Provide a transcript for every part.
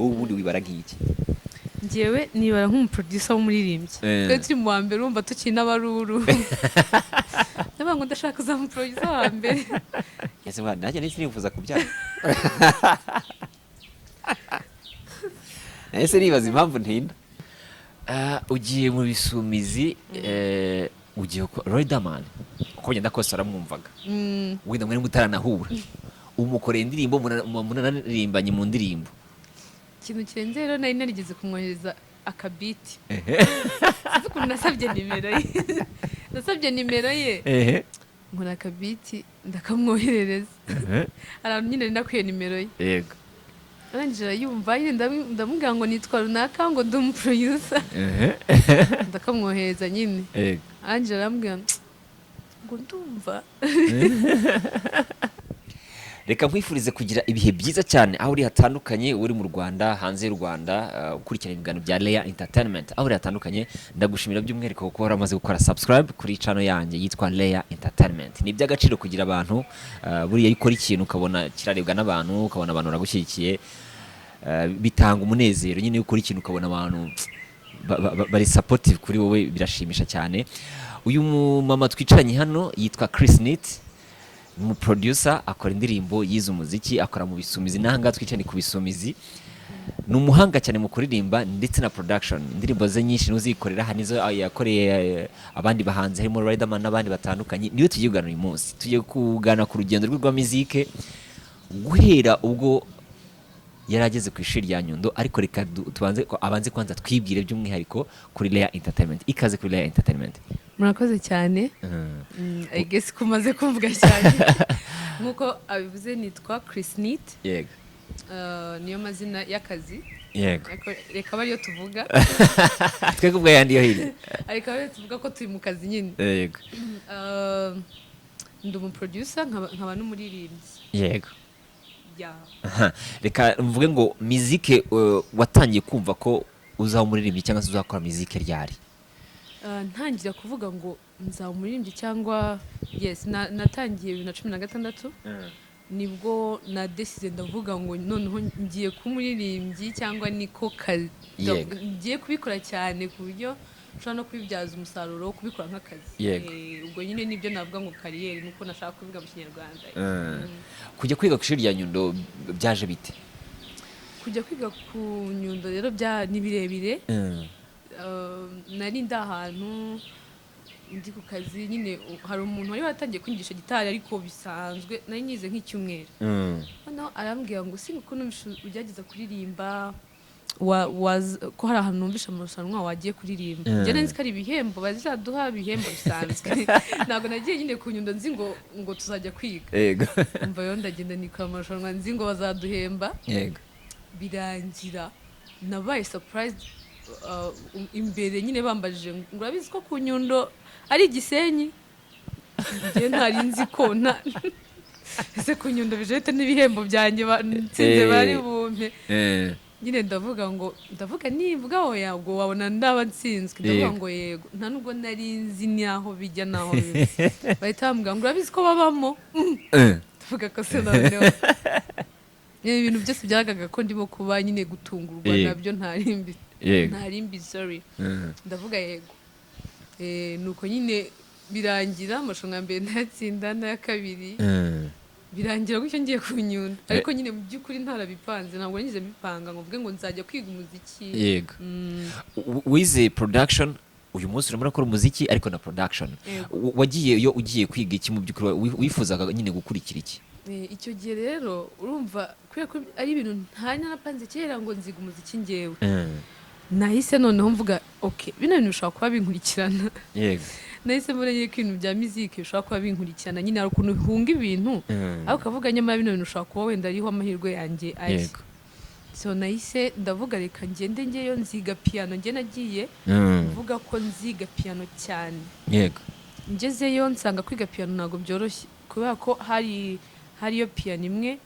ubundi wibara nk'iki? Njyewe nibara nk'umuproducer w'umuririmbyi. Twe turi mu wa mbere urumva tukiri n'abaruru. Ndavuga ngo ndashaka kuza mu producer wa mbere. Ese mwana nanjye niki nifuza kubyara. Ese nibaza impamvu ntinda. Ugiye mu bisumizi ugiye Riderman uko ngenda kose aramwumvaga. Wenda mwari mutaranahura. Umukoreye indirimbo munanarimbanye mu ndirimbo. Ikintu kirenze rero nari narigeze kumwohereza akabiti. Sinzi ukuntu nasabye nimero ye. Nasabye nimero ye. Nkora akabiti ndakamwoherereza. Arantu nyine nakwiye nimero ye. Yego. Arangije arayumva nyine ndamubwira ngo nitwa runaka ngo ndi umuproducer. Ndakamwohereza nyine. Yego. Arangije arambwira ngo ndumva. Reka nkwifurize kugira ibihe byiza cyane aho uri hatandukanye, uri mu Rwanda, hanze y'u Rwanda, ukurikirana ibiganiro bya Leya Entertainment aho uri hatandukanye. Ndagushimira by'umwihariko kuko waramaze gukora subscribe kuri channel yanjye yitwa Leya Entertainment. Ni iby'agaciro kugira abantu buriya ikora ikintu ukabona kirarebwa n'abantu, ukabona abantu baragushyigikiye, bitanga umunezero. Nyine ukora ikintu ukabona abantu bari supportive kuri wowe, birashimisha cyane. Uyu mama twicaranye hano yitwa Chris Neat, mu producer, akora indirimbo, yize umuziki, akora mu bisumizi. Nahanga twicane ku bisumizi. Ni umuhanga cyane mu kuririmba ndetse na production. Indirimbo ze nyinshi nuzikorera hanizo yakoreye abandi bahanze harimo Riderman n'abandi batandukanye. Niyo tugiye kuganira uyu munsi. Tugiye kugana ku rugendo rwe rwa muzike guhera ubwo yarageze ku ishuri rya Nyundo, ariko reka abanze kwanza twibwire by'umwihariko kuri Leya Entertainment. Ikaze kuri Leya Entertainment. Murakoze cyane. I guess kumaze kumvuga cyane. Nkuko abivuze nitwa Chris Neat. Yego. Niyo mazina y'akazi. Yego. Reka bariyo tuvuga. Twebwe ubwo yandi yo hino. Ariko bariyo tuvuga ko turi mu kazi nyine. Yego. Ndi umuproducer nkaba n'umuririmbyi. Yego. Yeah. Reka mvuge ngo muzike watangiye kumva ko uzaba umuririmbyi cyangwa se uzakora muzike ryari? Ntangira kuvuga ngo nzaba umuririmbyi cyangwa yes, natangiye 2016. Nibwo na decide ndavuga ngo noneho ngiye kumuririmbyi cyangwa niko kazi. Ngiye kubikora cyane ku buryo ushobora no kubibyaza umusaruro, kubikora nk'akazi. Ubwo nyine nibyo navuga ngo kariyeri nuko nashaka kuvuga mu Kinyarwanda. Kujya kwiga ku ishuri rya Nyundo byaje bite? Kujya kwiga ku Nyundo rero ni birebire. Nari ndahantu ndi ku kazi nyine, hari umuntu wari watangiye kwigisha gitari ariko bisanzwe, nari nyize nk'icyumweru. Hano arambwira ngo ukuntu ugerageza kuririmba ko hari ahantu numvisha amarushanwa wagiye kuririmba. Njye nzi ko ari ibihembo bazaduha, ibihembo bisanzwe. Ntabwo nagiye nyine ku Nyundo nzi ngo tuzajya kwiga. Yego. Umva yo ndagenda nikora amarushanwa nzi ngo bazaduhemba. Yego. Birangira nabaye surprised imbere nyine bambajije ngo urabizi ko ku Nyundo ari Gisenyi. Njye ntari nzi ko ese ku Nyundo bijete n'ibihembo byanjye nsinze bari bumpe. Nyine ndavuga nivuga oya ubwo wabona ndaba nsinzwe. Ndavuga ngo yego, nta nubwo nari nzi naho bijya naho bibi. Bahita bambwira ngo urabizi ko babamo. Ndavuga ko se noneho ibintu byose byaragaga ko ndimo kuba nyine gutungurwa nabyo ntarimbi sorry. Ndavuga yego. Nuko nyine birangira amarushanwa mbere ntatsinda n'aya kabiri. Birangira gutyo ngiye ku Nyundo, ariko nyine mu by'ukuri ntarabipanze, ntabwo ngize mbipanga ngo mvuge ngo nzajya kwiga umuziki. Yego. Wize production, uyu munsi urimo gukora umuziki ariko na production. Wagiye yo ugiye kwiga iki mu by'ukuri, wifuzaga nyine gukurikira iki? Icyo gihe rero urumva kubera ko ari ibintu ntari narapanze kera ngo nziga umuziki njyewe. Nahise noneho mvuga okay, bino bintu bishobora kuba binkurikirana. Yego. Nahise mbona ko ibintu bya muziki bishobora kuba binkurikirana, nyine hari ukuntu hunga ibintu ariko ukavuga nyamara bino bintu bishobora kuba wenda ariho amahirwe yanjye ari. Yego. So nahise ndavuga reka ngende ngeyo nziga piano. Njye nagiye mvuga ko nziga piano cyane. Yego. Ngezeyo nsanga kwiga piano ntabwo byoroshye kubera ko hariyo piano imwe.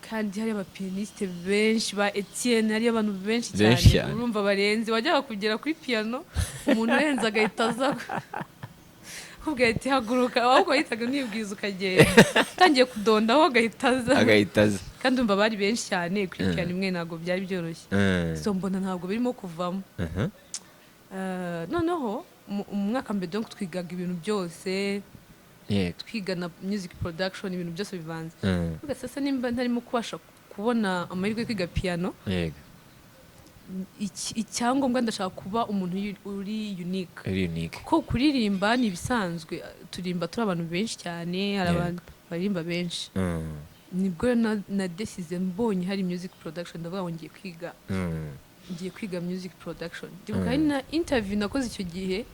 Kandi hari abapianiste benshi ba Etienne, hari abantu benshi cyane urumva barenze, wajyaga kugera kuri piano umuntu wenza agahita aza kubwira ati haguruka, ahubwo yahitaga nibwiza ukagenda, utangiye kudondaho agahita aza. kandi umva bari benshi cyane kuri piano imwe ntabwo byari byoroshye so mbona ntabwo birimo kuvamo noneho mu mwaka mbere donc twigaga ibintu byose twiga na music production ibintu byose bivanze uvuga sasa nimba ntarimo kubasha kubona amahirwe yo kwiga piano icyangombwa ndashaka kuba umuntu uri unique kuko kuririmba ni ibisanzwe turirimba turi abantu benshi cyane hari abantu baririmba benshi nibwo nadesize mbonye hari music production ndavuga ngo ngiye kwiga music production ndibuka hari na interview nakoze icyo gihe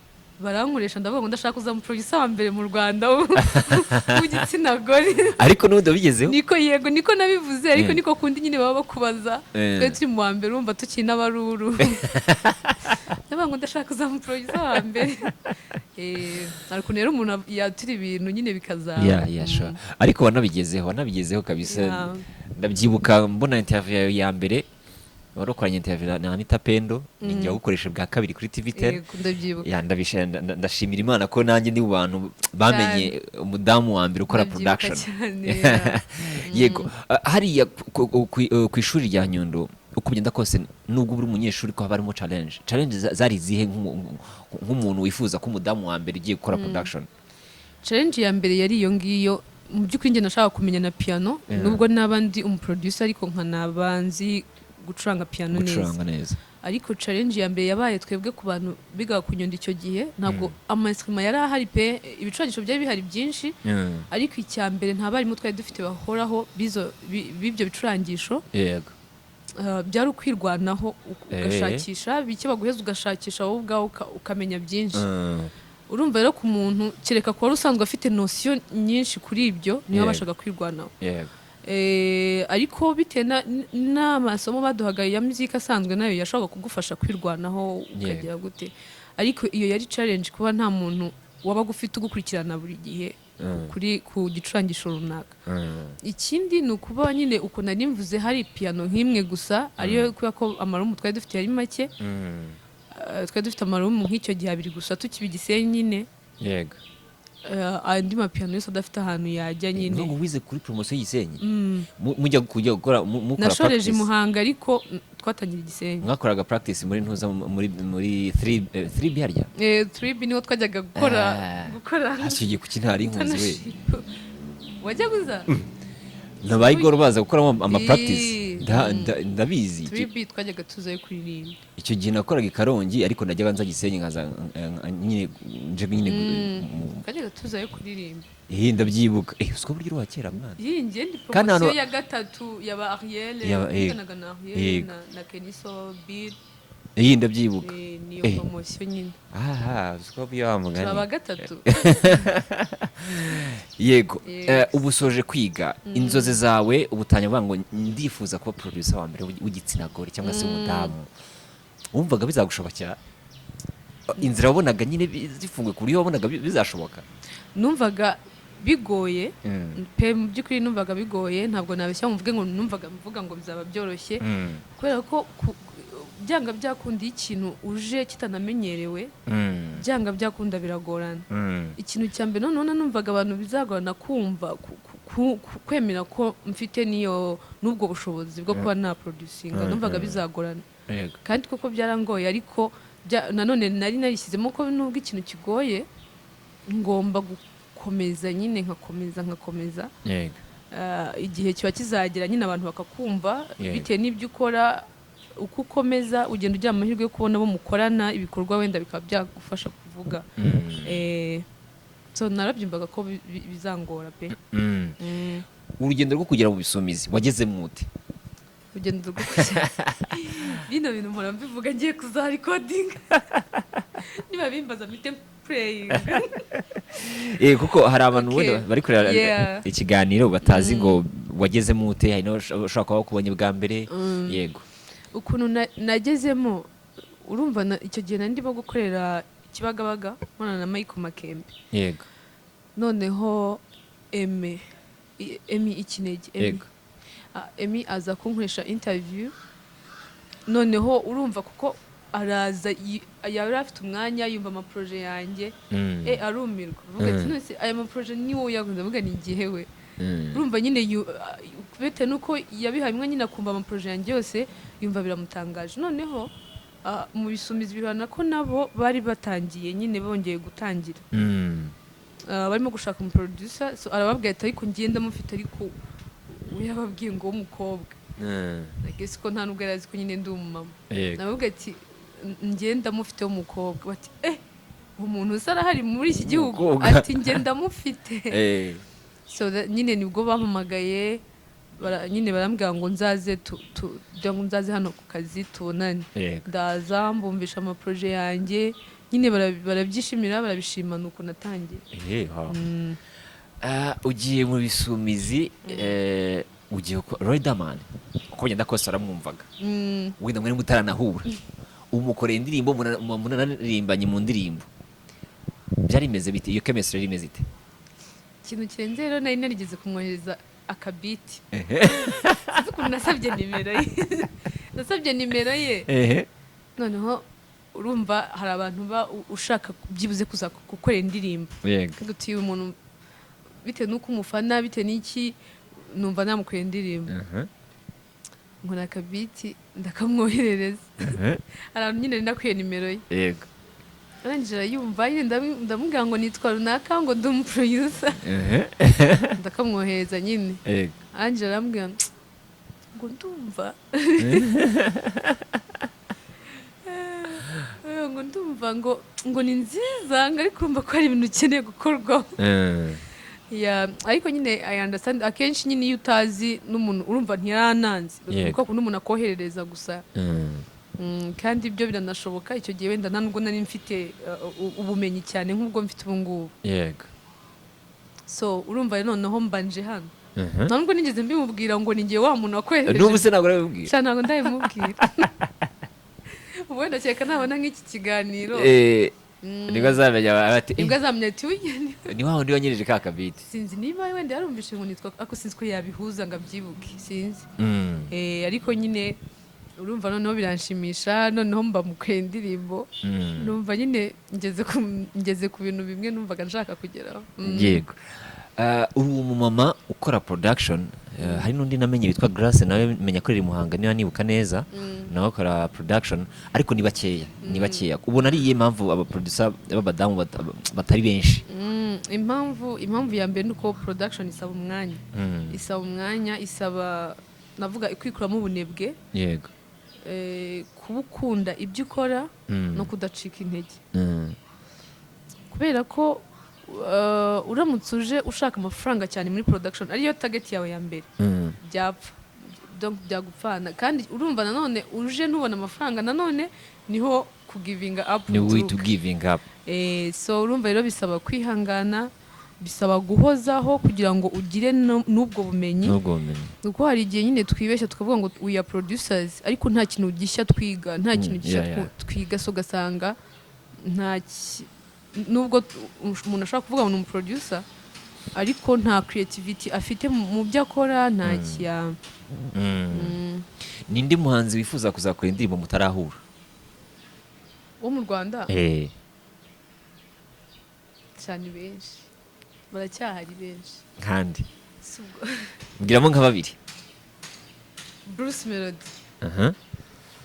barankoresha ndavuga ngo ndashaka kuza mu producer wa mbere mu Rwanda w'igitsina gore ariko n'ubundi bigezeho niko nabivuze ariko niko kundi nyine baba bakubaza twe turi mu wa mbere urumva tukiri n'abaruru ndavuga ngo ndashaka kuza mu producer wa mbere ariko rero umuntu yatira ibintu nyine bikazaba ariko wanabigezeho kabisa ndabyibuka mbona interview ya mbere warokoranye interview na Anita Pendo ninjya gukoresha bwa kabiri kuri TV10 ndashimira Imana ko nanjye ndi mu bantu bamenye umudamu wa mbere ukora production yego hariya ku ishuri rya Nyundo uko bigenda kose nubwo buri umunyeshuri ko habarimo challenge zari zihe nk'umuntu wifuza ko umudamu wa mbere ugiye gukora production challenge ya mbere yari iyo ngiyo mu by'ukuri njye nashaka kumenya na piano nubwo n'abandi umuproducer ariko nkanabanzi gucuranga piano neza ariko challenge ya mbere yabaye twebwe ku bantu biga ku Nyundo icyo gihe ntabwo ama-instrument yari ahari pe ibicurangisho byari bihari byinshi ariko icya mbere nta barimu twari dufite bahoraho b'ibyo bicurangisho byari ukwirwanaho ugashakisha bike baguheza ugashakisha wowe ubwawe ukamenya byinshi urumva rero ku muntu kereka ko wari usanzwe afite notion nyinshi kuri ibyo niyo bashaka kwirwanaho ariko bitewe n'amasomo baduhaga ya muzika asanzwe nayo yashobora kugufasha kwirwanaho ukagira gute ariko iyo yari challenge kuba nta muntu wabaga ufite ugukurikirana buri gihe ku gicurangisho runaka ikindi ni ukuba nyine uko nari mvuze hari piano nk'imwe gusa ariyo kubera ko amarumu twari dufite yari make twari dufite amarumu nk'icyo gihe abiri gusa tukiba Gisenyi nyine andi mapiano yose adafite ahantu yajya nyine nubwo wize kuri promotion y'Gisenyi mujya kujya gukora mukora practice nashoreje Muhanga ariko twatangira Gisenyi mwakoraga practice muri ntuza muri 3B harya 3B niho twajyaga gukora hasigiye ku kintari inkunzi we wajya guza nabaye igoro baza gukora ama practice ndabizi 3B twajyaga tuzayo kuririmba icyo gihe nakoraga i Karongi ariko najyaga nza Gisenyi nkaza nyine twajyaga tuzayo kuririmba ndabyibuka usiko buryo wa kera mwana ngiye ndi promotion ya gatatu yaba Ariel yiganaga na Ariel na Keniso Beat ndabyibuka niyo promotion nyine usiko bya mugani aba gatatu yego ubusoje kwiga inzoze zawe ubutanya bwa ngo ndifuza kuba producer wa mbere w'igitsina gore cyangwa se umudamu wumvaga bizagushobokera inzira wabonaga nyine zifunguye ku buryo wabonaga bizashoboka numvaga bigoye pe mu by'ukuri numvaga bigoye ntabwo nabeshya mvuge ngo numvaga mvuga ngo bizaba byoroshye kubera ko byanga byakunda ikintu uje kitanamenyerewe byanga byakunda biragorana ikintu cya mbere none numvaga abantu bizagorana kumva kwemera ko mfite n'ubwo bushobozi bwo kuba na producinga numvaga bizagorana kandi koko byarangoye ariko nanone nari narishyizemo ko nubwo ikintu kigoye ngomba gukomeza nyine nkakomeza igihe kiba kizagera nyine abantu bakakumva bitewe n'ibyo ukora uko ukomeza ugenda ugira amahirwe yo kubona abo mukorana ibikorwa wenda bikaba byagufasha kuvuga so narabyumvaga ko bizangora pe urugendo rwo kugera mu bisumizi wageze mute urugendo rwo kugera bino bintu mpora mbivuga ngiye kuza recording niba bimbaza mite praying kuko hari abantu wenda bari kureba ikiganiro batazi ngo wageze mute hari no ushaka kuba kubonye bwa mbere yego ukuntu nagezemo urumva icyo gihe ndimo gukorera Kibagabaga mbona na Michael Makembe yego noneho Emi Ikinege Emi aza kunkoresha interview noneho urumva kuko araza yari afite umwanya yumva amaproje yanjye arumirwa vuga ati none aya maproje ni wowe yakunze vuga ni igihe we urumva nyine bite nuko yabihaye umwe nyine akumva amaproje yanjye yose yumva biramutangaje. Noneho mu bisumizi bibana ko nabo bari batangiye nyine bongeye gutangira barimo gushaka umuproducer, so arababwira ati ariko ngenda mufite, ariko we yababwiye ngo w'umukobwa nagese ko nta nubwo yarazi ko nyine ndi umumama. Nababwira ati ngenda mufite w'umukobwa, bati umuntu usa arahari muri iki gihugu, ati ngenda mufite. So nyine nibwo bampamagaye nyine barambwira ngo nzaze nzaze hano ku kazi tubonane. Ndaza mbumvisha amaproje yanjye nyine barabyishimira, barabishima nuko natangiye. Ugiye mu bisumizi ugiye Riderman uko ngenda kose aramwumvaga wenda mwene mutaranahura umukoreye indirimbo munaririmbanye mu ndirimbo, byari bimeze bite? Iyo chemistry yari imeze ite? Ikintu kirenze rero nari narigeze kumwohereza akabiti sinzi ukuntu nasabye nimero ye noneho urumva hari abantu ushaka byibuze kuza gukorera indirimbo, gutiye umuntu bite nuko umufana bite n'iki, numva namukorera indirimbo nkora akabiti ndakamwoherereza abantu nyine nakwiye nimero ye. Arangije arayumva ndamubwira ngo nitwa runaka ngo ndi umuproducer ndakamwohereza nyine. Arangije arambwira ngo ndumva ngo ndumva ngo ni nziza ariko urumva ko hari ibintu ukeneye gukorwaho. Ariko nyine I understand akenshi nyine iyo utazi n'umuntu urumva ntiyarananze kuko n'umuntu akoherereza gusa kandi ibyo biranashoboka icyo gihe wenda nta nubwo nari mfite ubumenyi cyane nk'ubwo mfite ubu ngubu. So urumva noneho mbanje hano nta nubwo nigeze mbimubwira ngo ni ngiye wa muntu wakohereje. N'ubu se ntabwo urabibwira? Ntabwo ndabimubwira. Ubu wenda cyeka nabona nk'iki kiganiro nibwo azamenya ati ni wa wundi wanyereje ka kabiti. Sinzi niba wenda yarumvishe ngo nitwa ako sinzi ko yabihuza ngo abyibuke sinzi. Ariko nyine urumva noneho biranshimisha, noneho mba mu indirimbo numva nyine ngeze ku bintu bimwe numvaga nshaka kugeraho. Yego. Uri umumama ukora production, hari n'undi namenye witwa Grace nawe menya ko riri Muhanga niba nibuka neza, nawe akora production ariko ni bakeya. Ubona ari iyihe mpamvu aba producer b'abadamu batari benshi? Impamvu ya mbere nuko production isaba umwanya, isaba navuga ikwikuramo ubunebwe. Yego. Kubukunda ibyo ukora no kudacika intege, kubera ko uramutse uje ushaka amafaranga cyane muri production ariyo target yawe ya mbere byapfa byagupfana, kandi urumva nanone uje ntubona amafaranga nanone niho kugivinga up. Ni way to giving up. So urumva rero bisaba kwihangana, bisaba guhozaho kugira ngo ugire n'ubwo bumenyi. Nuko hari igihe nyine twibeshya tukavuga ngo we are producers ariko nta kintu gishya twiga, nta kintu gishya twiga, so gasanga nubwo umuntu ashobora kuvuga ngo ni umuproducer ariko nta creativity afite mu byo akora, nta kiya. Nindi muhanzi wifuza kuzakora indirimbo mutarahura wo mu Rwanda? Cyane benshi, baracyahari benshi. Kandi mbwiramo nka babiri. Bruce Melody.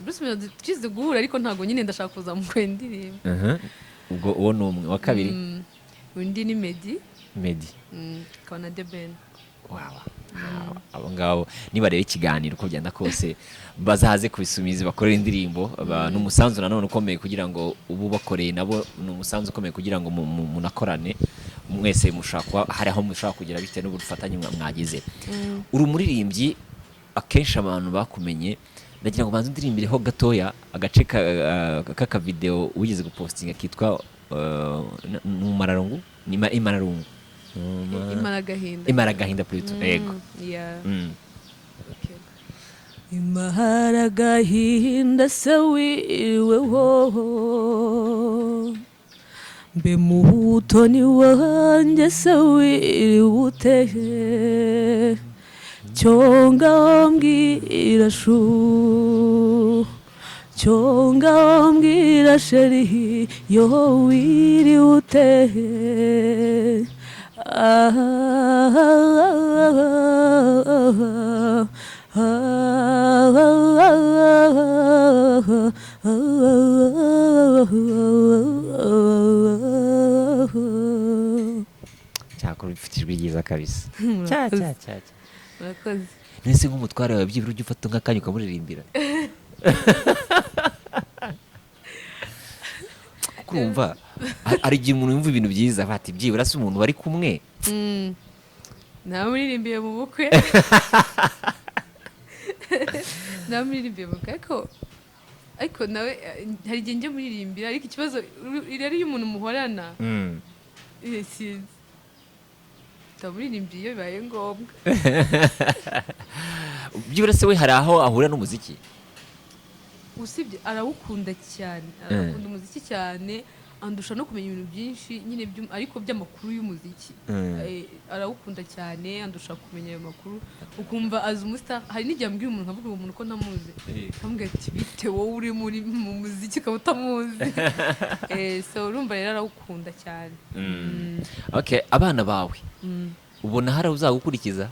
Bruce Melody twize guhura ariko ntago nyine ndashaka kuza mu indirimbo. Ubwo uwo ni umwe. Wa kabiri undi ni Meddy. Kana The Ben. Abo ngabo nibareba ikiganiro uko byanda kose bazaze kubisumizi bakorera indirimbo n'umusanzu nanone ukomeye kugira ngo ubu bakoreye nabo n'umusanzu ukomeye kugira ngo munakorane mwese mushaka hari aho mushaka kugira bite n'ubufatanye mwagize. Uri umuririmbyi akenshi abantu bakumenye, ndagira ngo banze ndirimbireho gatoya agace kaka video wigeze gupostinga kitwa Numararungu Imaragahinda plutôt. Yego. Imaragahinda se wiriweho, mbe mutoni wanjye se wiriwute, cyonga mbwira cyonga mbwira sheri yo wiriwute. cyakora ufite ijwi ryiza kabisa. murakoze. Nese nk'umutware wawe byibura ujya ufata nk'akanya ukamuririmbira. Kurumva ari igihe umuntu yumva ibintu byiza bati byibura se umuntu bari kumwe. Namuririmbiye mu bukwe. Namuririmbiye mu bukwe ariko nawe hari igihe njya muririmbira ariko ikibazo rero iyo umuntu muhorana sinzi ndamuririmbiye iyo bibaye ngombwa. Byibura se we hari aho ahura n'umuziki? Usibye arawukunda cyane, arakunda umuziki cyane, andusha no kumenya ibintu byinshi nyine ariko by'amakuru y'umuziki. Arawukunda cyane, andusha kumenya ayo makuru, ukumva azi umustar. Hari n'igihe ambwira umuntu nkavuga uwo muntu ko ntamuzi, nkambwira ati bite wowe uri mu muziki ukaba utamuzi. So urumva rero arawukunda cyane. Okay, abana bawe ubona hari uzagukurikiza?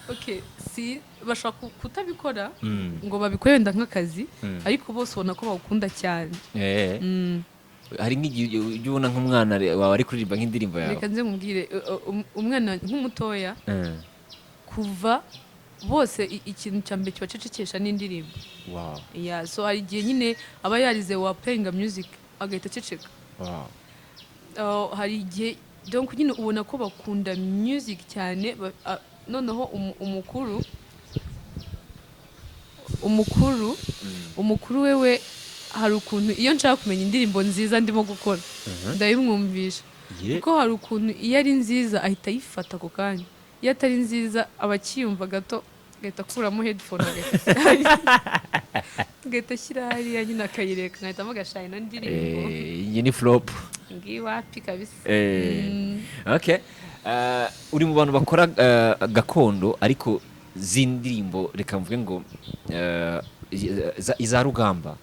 Okay, si bashaka kutabikora ngo babikore wenda nk'akazi, ariko bose ubona ko bawukunda cyane. Hari nk'igihe ujya ubona nk'umwana wawe ari kuririmba nk'indirimbo yawe? Reka nze nkubwire, umwana nk'umutoya kuva bose ikintu cya mbere kibacecekesha n'indirimbo. So hari igihe nyine aba yarize wa playing music agahita aceceka. Hari igihe donc nyine ubona ko bakunda music cyane. Noneho umukuru wewe hari ukuntu iyo nshaka kumenya indirimbo nziza ndimo gukora ndabimwumvisha, kuko hari ukuntu iyo ari nziza ahita ayifata ako kanya, iyo atari nziza aba akiyumva gato agahita akuramo headphone agahita ashyira hariya nyine akayireka, nkahitamo agashaya ino ndirimbo. Iyi ni flop ngiyi wapi kabisa. Okay, uri mu bantu bakora gakondo ariko z'indirimbo, reka mvuge ngo iza rugamba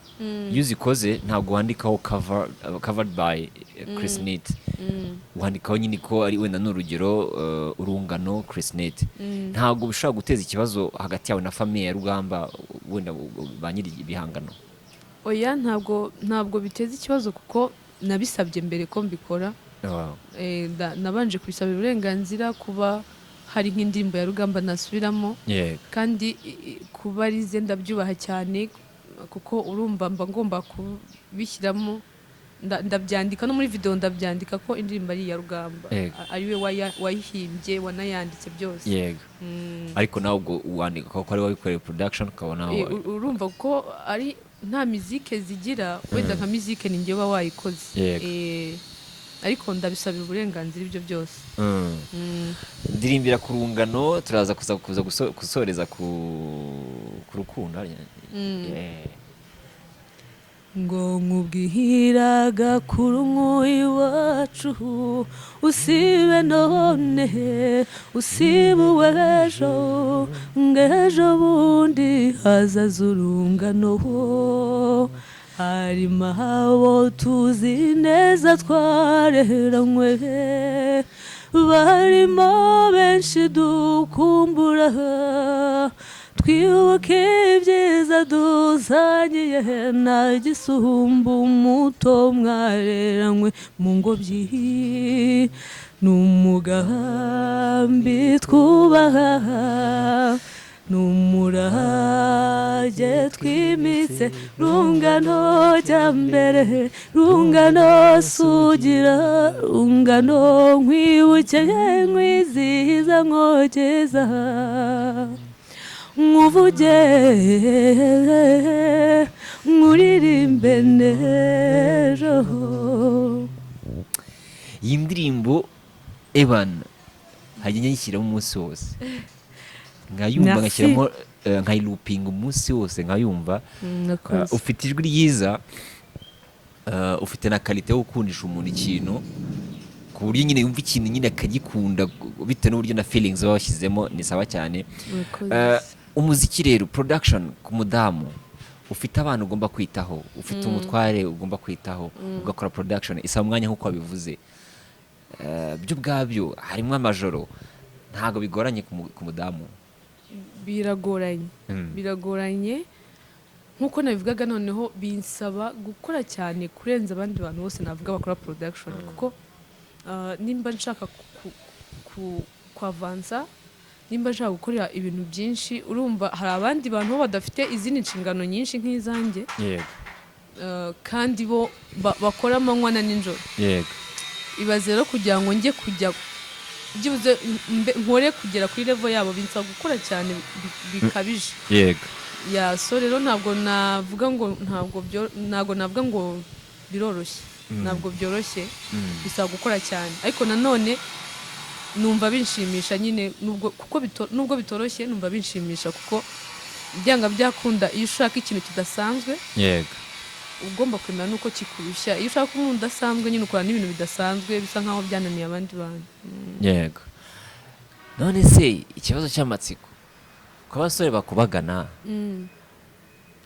iyo uzikoze ntabwo wandikaho covered by Chris Neat, wandikaho nyine ko ari wenda n'urugero urungano Chris Neat. Ntabwo bishobora guteza ikibazo hagati yawe na famille ya rugamba wenda ba nyiri ibihangano? Oya, ntabwo biteza ikibazo kuko nabisabye mbere ko mbikora. Nabanje kubisaba uburenganzira kuba hari nk'indirimbo ya rugamba nasubiramo, kandi kuba ari ze ndabyubaha cyane kuko urumva mba ngomba kubishyiramo, ndabyandika no muri video ndabyandika ko indirimbo ari iya rugamba, ari we wayihimbye wanayanditse byose. Ariko nawe ubwo wandika ko ari wabikoreye production ukabona urumva ko ari nta muzike zigira, wenda nka muzike ni njye uba wayikoze. Ariko ndabisabira uburenganzira ibyo byose. Ndirimbira ku rungano, turaza kuza gusoreza ku rukundo. ngo nkubwiraga kuri umwuyi wacu usibe none usibe uw'ejo ng'ejo bundi hazaza urungano harimo abo tuzi neza twareranywe barimo benshi dukumbura twibuke ibyiza dusangiye nta gisumba umuto mwareranywe mu ngobyi n'umugambi twubaha n'umurage twimitse rungano jya mbere rungano sugira rungano nkwibuke nkwizihiza nkogeza nkuvuge nkuririmbe n'ejo. Iyi ndirimbo Evan hajya nyishyiramo umunsi wose, nkayumva ngashyiramo nkayilupinga umunsi wose nkayumva. Ufite ijwi ryiza, ufite na kalite yo gukundisha umuntu ikintu ku buryo nyine yumva ikintu nyine akagikunda bitewe n'uburyo na feelings baba bashyizemo. Ni sawa cyane. Umuziki rero, production ku mudamu, ufite abantu ugomba kwitaho, ufite umutware ugomba kwitaho, ugakora production isaba umwanya nk'uko wabivuze. Byo ubwabyo harimo amajoro, ntabwo bigoranye ku mudamu? biragoranye nk'uko nabivugaga noneho binsaba gukora cyane kurenza abandi bantu bose navuga bakora production kuko nimba nshaka kwavansa nimba nshaka gukorera ibintu byinshi urumva hari abandi bantu badafite izindi nshingano nyinshi nk'izanjye kandi bo bakora amanywa na nijoro ibaze rero kugira ngo njye kujya byibuze nkore kugera kuri level yabo binsaba gukora cyane bikabije so rero ntabwo navuga ngo biroroshye ntabwo byoroshye bisaba gukora cyane ariko nanone numva binshimisha nyine nubwo bitoroshye numva binshimisha kuko byanga byakunda iyo ushaka ikintu kidasanzwe ugomba kumenya nuko kikurushya iyo ushaka umuntu udasanzwe nyine ukora n'ibintu bidasanzwe bisa nkaho byananiye abandi bantu none se ikibazo cy'amatsiko ko abasore bakubagana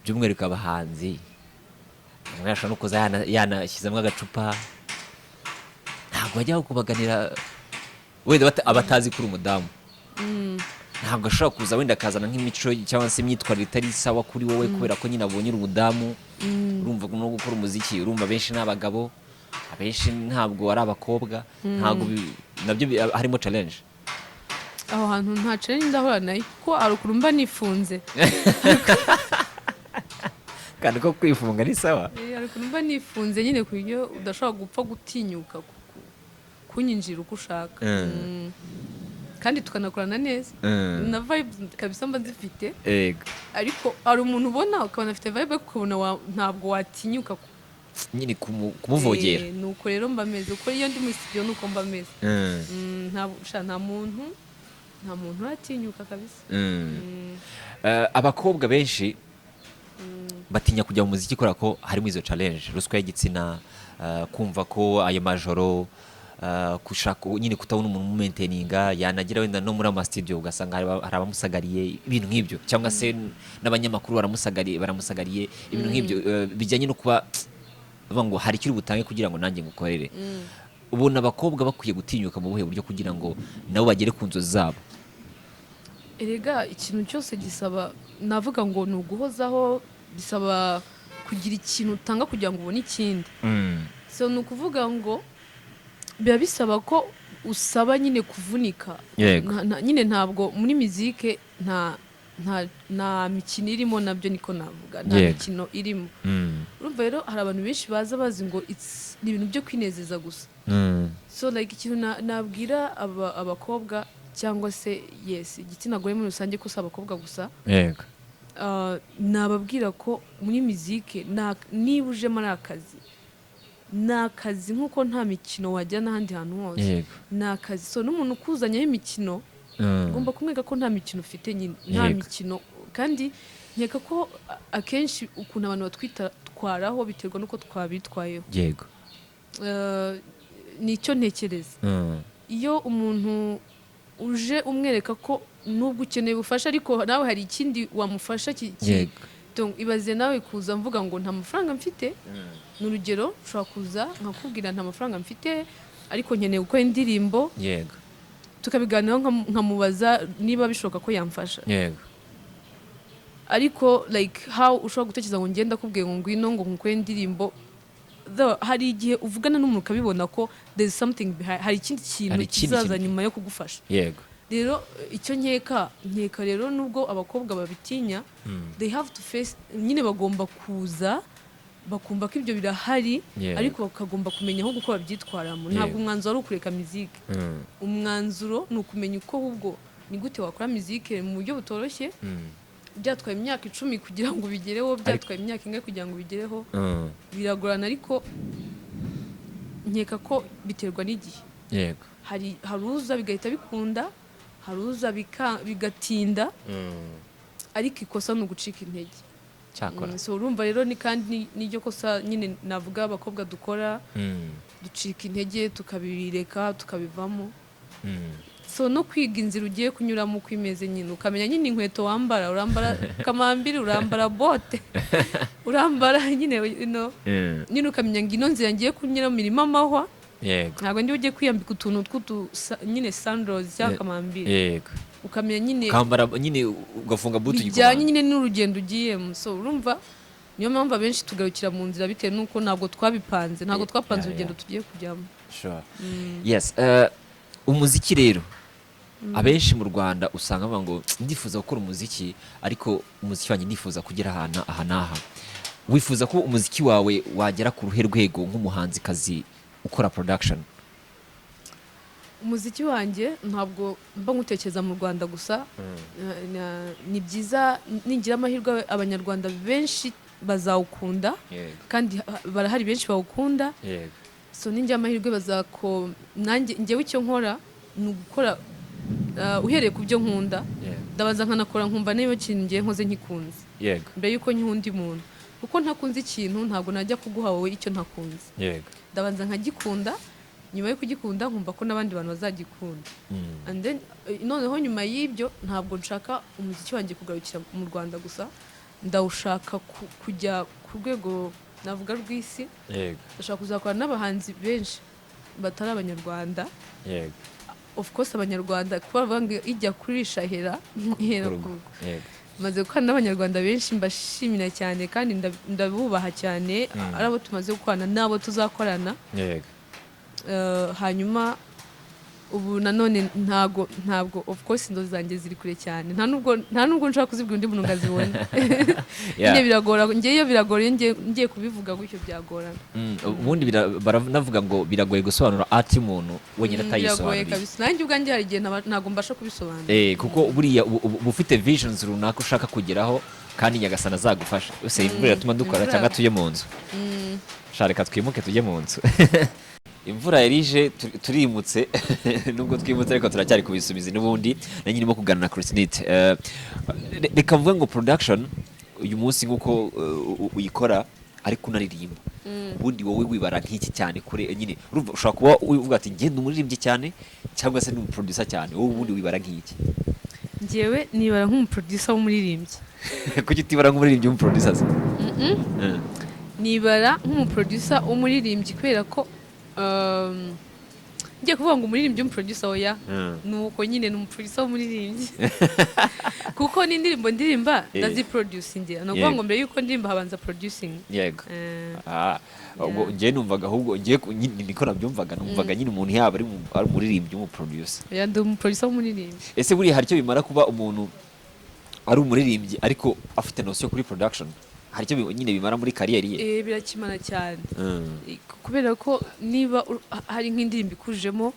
by'umwihariko abahanzi umwe ashobora no kuza yanashyizemo agacupa ntabwo bajya kubaganira wenda abatazi kuri umudamu ntabwo ashobora kuza wenda akazana nk'imico cyangwa se imyitwarire itari sawa kuri wowe kubera ko nyine abonye uri umudamu urumva no gukora umuziki urumva benshi n'abagabo abenshi ntabwo ari abakobwa ntabwo nabyo harimo challenge aho hantu nta challenge ndahura nayo kuko hari ukuntu mba nifunze kandi ko kwifunga ni sawa hari ukuntu mba nifunze nyine ku buryo udashobora gupfa gutinyuka kunyinjira uko ushaka kandi tukanakorana neza na vibe kabisa mba zifite ariko hari umuntu ubona ukabona afite vibe ukabona ntabwo watinyuka nyine kumuvogera nuko rero mba meze uko iyo ndi muri studio nuko mba meze nta muntu uratinyuka kabisa abakobwa benshi batinya kujya mu muziki kubera ko harimo izo challenge ruswa y'igitsina kumva ko ayo majoro kushaka nyine kutabona umuntu umumainteninga yanagira wenda no muri amastudio ugasanga hari abamusagariye ibintu nk'ibyo cyangwa se n'abanyamakuru baramusagariye ibintu nk'ibyo bijyanye no kuba ngo hari ikiri butange kugira ngo nanjye ngukorere ubona abakobwa bakwiye gutinyuka mu buhe buryo kugira ngo nabo bagere ku nzozi zabo erega ikintu cyose gisaba navuga ngo ni uguhozaho bisaba kugira ikintu utanga kugira ngo ubone ikindi so ni ukuvuga ngo biba bisaba ko usaba nyine kuvunika nyine ntabwo muri muzike nta mikino irimo nabyo niko navuga nta mikino irimo urumva rero hari abantu benshi baza bazi ngo ni ibintu byo kwinezeza gusa so like ikintu nabwira abakobwa cyangwa se igitsina gore muri rusange ko si abakobwa gusa nababwira ko muri muzike niba ujemo ari akazi ni akazi nk'uko nta mikino wajya n'ahandi hantu hose ni akazi so n'umuntu ukuzanyeho imikino ugomba kumwereka ko nta mikino ufite nyine nta mikino kandi nkeka ko akenshi ukuntu abantu batwitwaraho biterwa n'uko twabitwayeho nicyo ntekereza iyo umuntu uje umwereka ko nubwo ukeneye ubufasha ariko nawe hari ikindi wamufasha ibaze nawe kuza mvuga ngo nta mafaranga mfite ni urugero ushobora kuza nkakubwira nta mafaranga mfite ariko nkeneye gukora indirimbo tukabiganiraho nkamubaza niba bishoboka ko yamfasha ariko like how ushobora gutekereza ngo ngenda akubwiye ngo ngwino ngo nkukore indirimbo hari igihe uvugana n'umuntu ukabibona ko there is something behind hari ikindi kintu kizaza nyuma yo kugufasha rero icyo nkeka rero nubwo abakobwa babitinya they have to face nyine bagomba kuza bakumva ko ibyo birahari ariko bakagomba kumenya aho gukora byitwaramo ntabwo umwanzuro ari ukureka muzike umwanzuro ni ukumenya uko ahubwo ni gute wakora muzike mu buryo butoroshye byatwaye imyaka 10 kugira ngo bigereho byatwaye imyaka 1 kugira ngo bigereho biragorana ariko nkeka ko biterwa n'igihe hari uza bigahita bikunda hari uza bigatinda ariko ikosa ni ugucika intege so urumva rero ni kandi n'iryo kosa nyine navuga abakobwa dukora ducika intege tukabireka tukabivamo so no kwiga inzira ugiye kunyuramo uko imeze nyine ukamenya nyine inkweto wambara urambara kamambiri urambara bote urambara nyine nyine ukamenya ngo ino nzira ngiye kunyuramo irimo amahwa ntabwo ndi ujye kwiyambika utuntu nyine sandals cyangwa kamambiri ukamenya nyine ukambara nyine ugafunga butu bijyanye nyine n'urugendo ugiyemo. So urumva niyo mpamvu abenshi tugarukira mu nzira bitewe n'uko ntabwo twabipanze, ntabwo twapanze urugendo tugiye kujyamo. Sure. Yes. Umuziki rero abenshi mu Rwanda usanga bavuga ngo ndifuza gukora umuziki ariko umuziki wanjye ndifuza kugera aha n'aha. Wifuza ko umuziki wawe wagera ku ruhe rwego nk'umuhanzikazi ukora production? Umuziki wanjye ntabwo mba ngutekereza mu Rwanda gusa. Ni byiza ningira amahirwe abanyarwanda benshi bazawukunda kandi barahari benshi bawukunda. So ningira amahirwe nanjye njyewe icyo nkora ni ugukora uhereye ku byo nkunda. Ndabanza nkanakora nkumva niba kintu ngiye nkoze nkikunze mbere yuko nk'undi muntu, kuko ntakunze ikintu ntabwo najya kuguha wowe icyo ntakunze. Ndabanza nkagikunda, nyuma yo kugikunda nkumva ko n'abandi bantu bazagikunda. And then noneho nyuma y'ibyo ntabwo nshaka umuziki wanjye kugarukira mu Rwanda gusa, ndawushaka kujya ku rwego navuga rw'isi. Ndashaka kuzakorana n'abahanzi benshi batari abanyarwanda. Of course abanyarwanda kuko bavuga ngo ijya kurisha hera ku rugo. Maze gukorana n'abanyarwanda benshi mbashimira cyane kandi ndabubaha cyane. Ari abo tumaze gukorana n'abo tuzakorana. Hanyuma ubu nanone ntabwo of course inzozi zanjye ziri kure cyane, nta nubwo nshaka kuzibwira undi muntu ngo azibone. Njye biragora, njyeyo biragora, ngiye kubivuga gutyo byagorana. Ubundi baranavuga ngo biragoye gusobanura art y'umuntu wenyine atayisobanura. Biragoye kabisa, nanjye ubwanjye hari igihe ntabwo mbasha kubisobanura. Kuko buriya ufite visions runaka ushaka kugeraho kandi Nyagasana azagufasha. Imvura iratuma dukora cyangwa tujye mu nzu. Reka twimuke tujye mu nzu. Imvura yarije turimutse nubwo twimutse ariko turacyari kubisumizi n'ubundi nanjye ndimo kuganira na Christinite. Reka mvuge ngo production uyu munsi nguko uyikora ariko unaririmba. Ubundi wowe wibara nk'iki cyane kure nyine ushobora kuba uvuga ati ngende umuririmbyi cyane cyangwa se n'umuproducer cyane, wowe ubundi wibara nk'iki? Njyewe nibara nk'umuproducer w'umuririmbyi. Kuki utibara nk'umuririmbyi w'umuproducer? Nibara nk'umuproducer w'umuririmbyi kubera ko ngiye kuvuga ngo umuririmbyi w'umuproducer oya, nuko nyine ni umuproducer w'umuririmbyi. Kuko n'indirimbo ndirimba ndaziproducingira, no kuvuga ngo mbere yuko ndirimba habanza producing. Ngiye numvaga ahubwo niko nabyumvaga, numvaga nyine umuntu yaba ari umuririmbyi w'umuproducer. Ndi umuproducer w'umuririmbyi. Ese buriya hari icyo bimara kuba umuntu ari umuririmbyi ariko afite notion kuri production? Hari icyo nyine bimara muri kariyeri ye? Birakimana cyane. Kubera ko niba hari nk'indirimbo ikujemo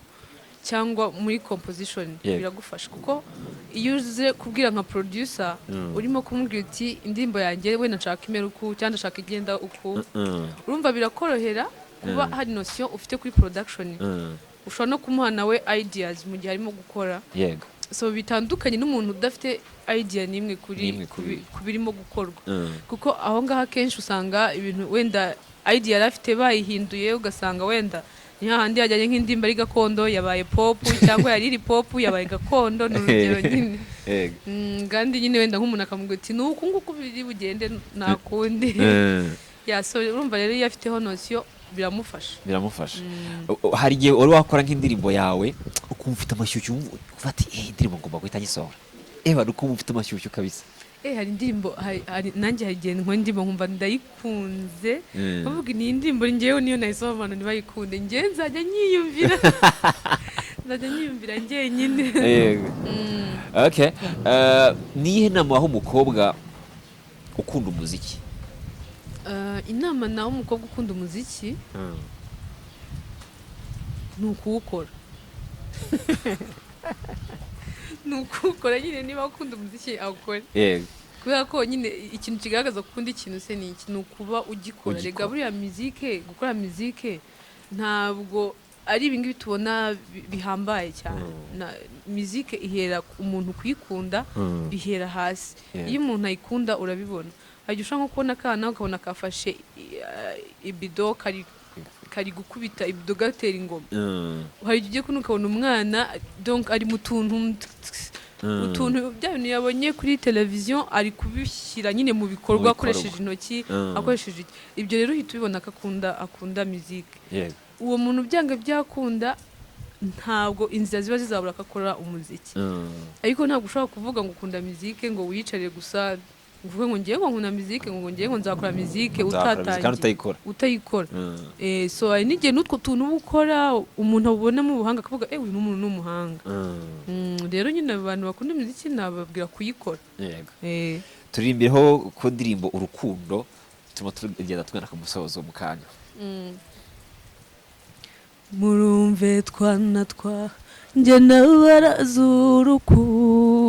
cyangwa muri composition biragufasha, kuko iyo uze kubwira nka producer urimo kumubwira uti indirimbo yanjye we nashaka imera uku cyangwa ndashaka igenda uku, urumva birakorohera kuba hari notion ufite kuri production. Ushobora no kumuha nawe ideas mu gihe arimo gukora. So bitandukanye n'umuntu udafite idea nimwe kuri kubirimo gukorwa. Kuko aho ngaho akenshi usanga ibintu wenda idea yarafite bayihinduye, ugasanga wenda ni hahandi yajyanye nk'indimba ari gakondo yabaye pop, cyangwa yari iri pop yabaye gakondo, n'urugero nyine. Kandi nyine wenda nk'umuntu akamubwira ati nuko nguko biri bugende nakundi. So urumva rero iyo afiteho notion biramufasha. Hari igihe wari wakora nk'indirimbo yawe ukumva ufite amashyushyu, uvuga ati indirimbo ngomba guhita nyisohora. Ukumva ufite amashyushyu kabisa. Hari indirimbo nanjye hari igihe nkora indirimbo nkumva ndayikunze, bavuga ni indirimbo njyewe niyo nayisohora abantu ntibayikunde, njyewe nzajya nyiyumvira njyenyine. Okay. Niyihe nama waha umukobwa ukunda umuziki? Inama nawe umukobwa ukunda umuziki ni ukuwukora. Ni ukuwukora nyine, niba ukunda umuziki awukore. Kubera ko nyine ikintu kigaragaza ko ukunda ikintu se ni iki, ni ukuba ugikora. Rega buriya muzike, gukora muzike ntabwo ari ibingibi tubona bihambaye cyane. Muzike ihera umuntu kuyikunda, bihera hasi. Iyo umuntu ayikunda urabibona. Hajya ushaka nko kubona akana ukabona kafashe ibido kari gukubita ibido gatera ingoma. Hari igihe kuno ukabona umwana donc ari mu utuntu bya bintu yabonye kuri televiziyo ari kubishyira nyine mu bikorwa akoresheje intoki, akoresheje ibyo rero uhita ubibona ko akunda muzike. Uwo muntu byanga byakunda ntabwo inzira ziba zizabura ko akora umuziki. Ariko ntabwo ushobora kuvuga ngo ukunda muzike ngo wiyicare gusa uvuge ngo ngiye ngo nkunda muzike ngo ngiye ngo nzakora muzike utatangiye utayikora. So hari n'igihe n'utwo tuntu uba ukora umuntu abubonamo ubuhanga akavuga uyu ni umuntu n'umuhanga. Rero nyine abantu bakunda imiziki nababwira kuyikora. Turirimbireho ku ndirimbo Urukundo turimo tugenda tugana ku musozo mu kanya. Murumve twana twa njye nabaraza urukundo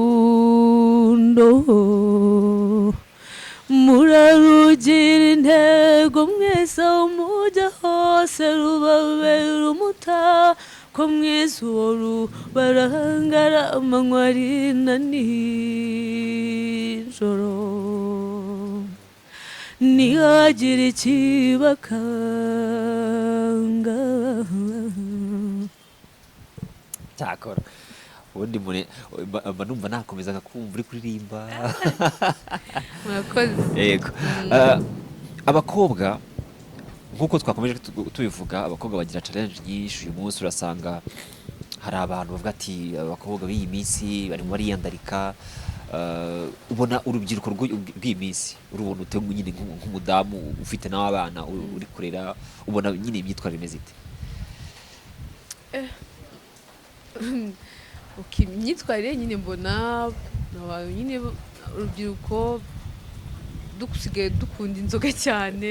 murarugira intego mwese aho mujya hose rubabera umuta ko mwese uwo rubarangara amanywa ari na nijoro ntihagira ikibakanga. Cyakora ubundi mba numva nakomeza kumva uri kuririmba. Murakoze. Yego. Abakobwa nk'uko twakomeje tubivuga, abakobwa bagira challenge nyinshi. Uyu munsi urasanga hari abantu bavuga ati abakobwa b'iyi minsi barimo bariyandarika. Ubona urubyiruko rw'iyi minsi urubona ute nyine nk'umudamu ufite n'abana uri kurera, ubona nyine imyitwarire imeze ite? Imyitwarire nyine mbona abantu nyine urubyiruko dusigaye dukunda inzoga cyane.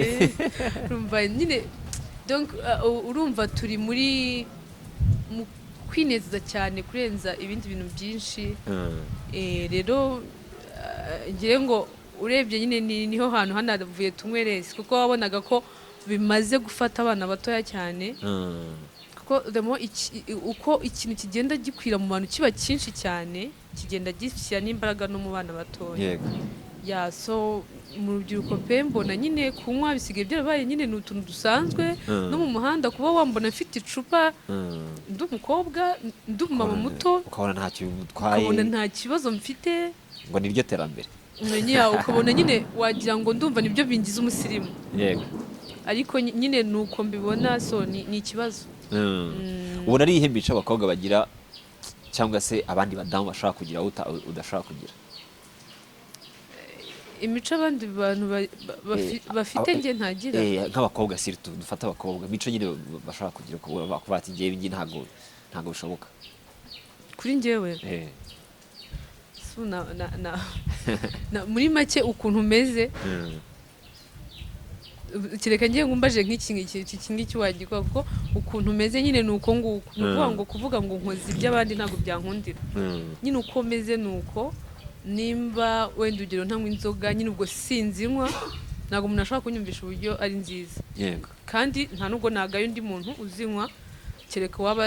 Urumva nyine donc urumva turi muri kwinezeza cyane kurenza ibindi bintu byinshi. Rero ngira ngo urebye nyine niho hantu hanavuye tunywerese kuko wabonaga ko bimaze gufata abana batoya cyane. Kuko uko ikintu kigenda gikwira mu bantu kiba cyinshi cyane kigenda gishyira n'imbaraga no mu bana batoya. So mu rubyiruko pe mbona nyine kunywa bisigaye byarabaye nyine ni utuntu dusanzwe. No mu muhanda kuba wambona mfite icupa ndi umukobwa ndi umumama muto ukabona ntacyo bimutwaye, ukabona nta kibazo mfite ngo niryo terambere. Ukabona nyine wagira ngo ndumva nibyo bingize umusirimu. Ariko nyine nuko mbibona, so ni ikibazo. Ubona ari ihe mico abakobwa bagira cyangwa se abandi badamu bashaka kugira udashaka kugira? Imico abandi bantu bafite nge ntagira. Nk'abakobwa sirtu dufata abakobwa mico nyine bashaka kugira kuba ati ngiye ngi ntago bishoboka kuri njyewe. Muri make ukuntu umeze kireka ngiye ngumbaje nk'iki ngiki wagikora kuko ukuntu umeze nyine ni uko nguko. Ni ukuvuga ngo kuvuga ngo nkoze iby'abandi ntabwo byankundira. Nyine uko umeze ni uko. Nimba wenda urugero ntanywa inzoga nyine ubwo sinzinywa ntabwo umuntu ashobora kunyumvisha uburyo ari nziza. Kandi nta nubwo nagayo undi muntu uzinywa kereka waba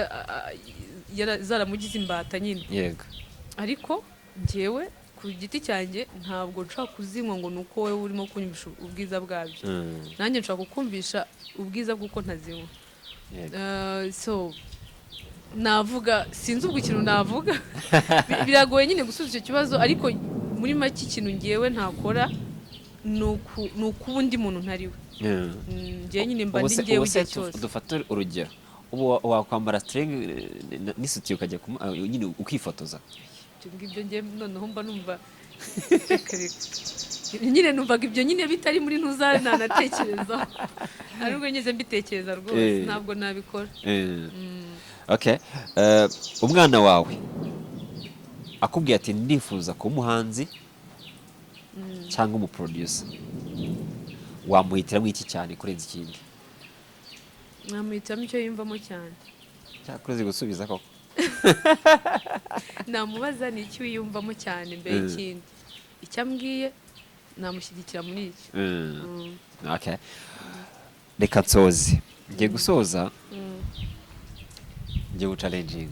zaramugize imbata nyine. Ariko njyewe ku giti cyanjye ntabwo nshobora kuzinywa ngo nuko wowe urimo kunyumvisha ubwiza bwabyo. Nanjye nshobora kukumvisha ubwiza bw'uko ntazinywa. So navuga sinzi ubwo ikintu navuga. Biragoye nyine gusubiza icyo kibazo, ariko muri make ikintu ngewe ntakora ni ukuba undi muntu ntariwe. Ngewe nyine mba ndi ngewe igihe cyose. Dufate urugero ubu wakwambara string n'isutiye ukajya nyine ukifotoza. Ibyo ngewe noneho mba numva nyine numvaga ibyo nyine bitari muri ntuzana natekerezaho. Ariko ngeze mbitekereza rwose ntabwo nabikora. Okay. Umwana wawe akubwiye ati ndifuza kuba umuhanzi cyangwa umuproducer, wamuhitiramo iki cyane kurenza ikindi? Namuhitiramo icyo yumvamo cyane. Cyakoze gusubiza koko. Namubaza ni iki wiyumvamo cyane mbere y'ikindi. Icyo ambwiye namushyigikira muri icyo. Okay. Reka nsoze. Ngiye gusoza. Ngiye guchallenging.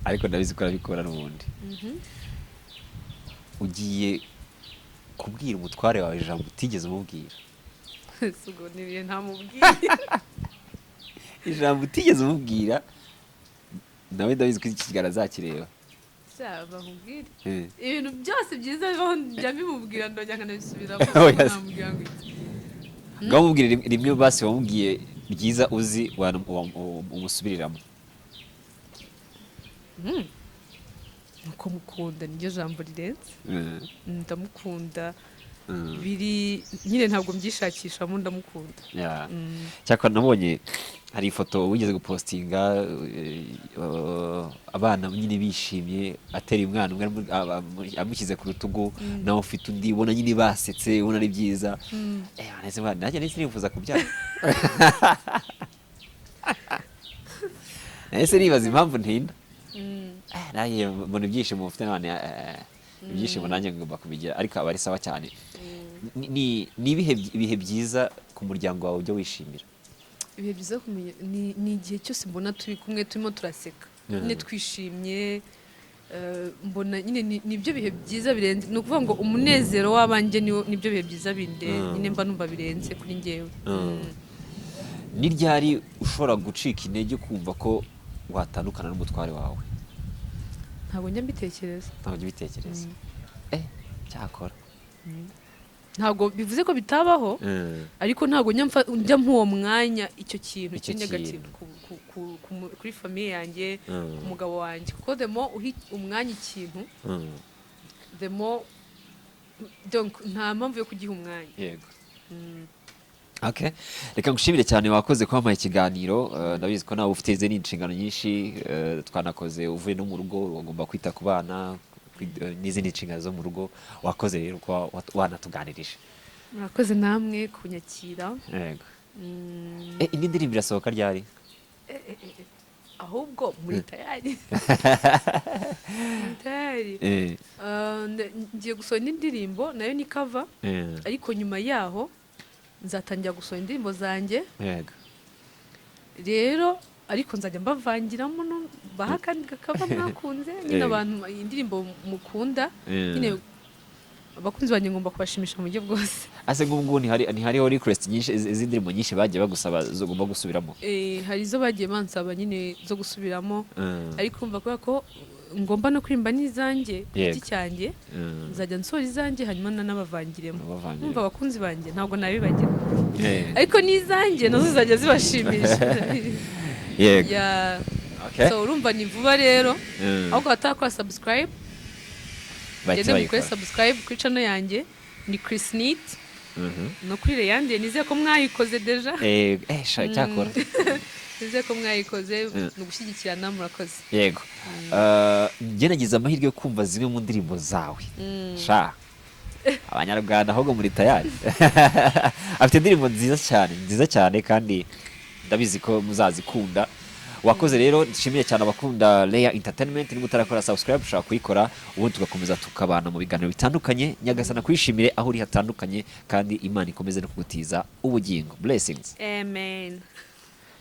Ariko ndabizi ko arabikora n'ubundi. Ugiye kubwira umutware wawe ijambo utigeze umubwira. Sugo nibiye ntamubwira. Ijambo utigeze umubwira nawe ndabizi ko iki kiganiro azakireba. Cyaba nkubwira. Ibintu byose byiza bibaho njya mbimubwira ndongera nkanabisubiramo. Namubwira ngo iki. Ngamubwira rimwe basi wamubwiye byiza uzi umusubiriramo. nuko mukunda niryo jambo rirenze Mm. ndamukunda Mm. biri nyine ntabwo mbyishakishamo ndamukunda Yeah. Cyakora nabonye hari ifoto wigeze gupostinga abana nyine bishimye ateruye umwana umwe amushyize ku rutugu nawe ufite undi ubona nyine basetse ubona ari byiza nanjye nahise nifuza kubyara nahise nibaza impamvu ntinda nanjye mbona ibyishimo mufite n'abana ibyishimo nanjye ngomba kubigira ariko aba ari sawa cyane. Ni ibihe byiza ku muryango wawe ujya wishimira? ibihe byiza kumenya ni igihe cyose mbona turi kumwe turimo turaseka nyine twishimye mbona nyine nibyo bihe byiza birenze ni ukuvuga ngo umunezero w'abanjye nibyo bihe byiza binde nyine mba numva birenze kuri njyewe. Ni ryari ushobora gucika intege ukumva ko watandukana n'umutware wawe? ntabwo njya mbitekereza. Ntabwo njya mbitekereza. Cyakora ntabwo bivuze ko bitabaho ariko ntabwo njya nk'uwo mwanya icyo kintu cy'inegativu kuri famiye yanjye ku mugabo wanjye kuko demo uha umwanya ikintu demo nta mpamvu yo kugiha umwanya. Yego. Okay. Reka ngushimire cyane wakoze kwampaye ikiganiro ndabizi ko nawe ufite izindi nshingano nyinshi twanakoze uvuye no mu rugo ugomba kwita ku bana n'izindi nshingano zo mu rugo wakoze rero ko wanatuganirije. Murakoze namwe kunyakira. Yego. Indi ndirimbo irasohoka ryari? Ahubwo muri tayari. Ngiye gusohora indi ndirimbo nayo ni cover ariko nyuma yaho nzatangira gusohora indirimbo zanjye. Yego. Rero ariko nzajya mbavangiramo baha kandi gakava mwakunze nyine abantu indirimbo mukunda nyine abakunzi banjye ngomba kubashimisha mu buryo bwose. Ase ngubwo ntihariho request nyinshi iz'indirimbo nyinshi bagiye bagusaba zo gomba gusubiramo? Hari izo bagiye bansaba nyine zo gusubiramo ariko umva ko ngomba no kuririmba n'izanjye iki cyanjye nzajya nsohora izanjye hanyuma n'abavangiremo umva abakunzi banjye ntabwo nabibagira ariko n'izanjye nazo zizajya zibashimisha. Yego. So urumva ni vuba rero ahubwo batakora subscribe bagende mukore subscribe kuri channel yanjye ni Chris Neat no kuri Leyande nizeye ko mwayikoze deja. Cyakora nizeye ko mwayikoze no gushyigikirana murakoze. Yego. Njye nagize amahirwe yo kumva zimwe mu ndirimbo zawe abanyarwanda ahubwo muri tayari afite indirimbo nziza cyane kandi ndabizi ko muzazikunda. Wakoze rero nshimiye cyane abakunda Leya Entertainment niba utarakora subscribe ushaka kuyikora ubundi tugakomeza tukabana mu biganiro bitandukanye. Nyagasana kwishimire aho uri hatandukanye kandi Imana ikomeze no kugutiza ubugingo. Blessings. Amen.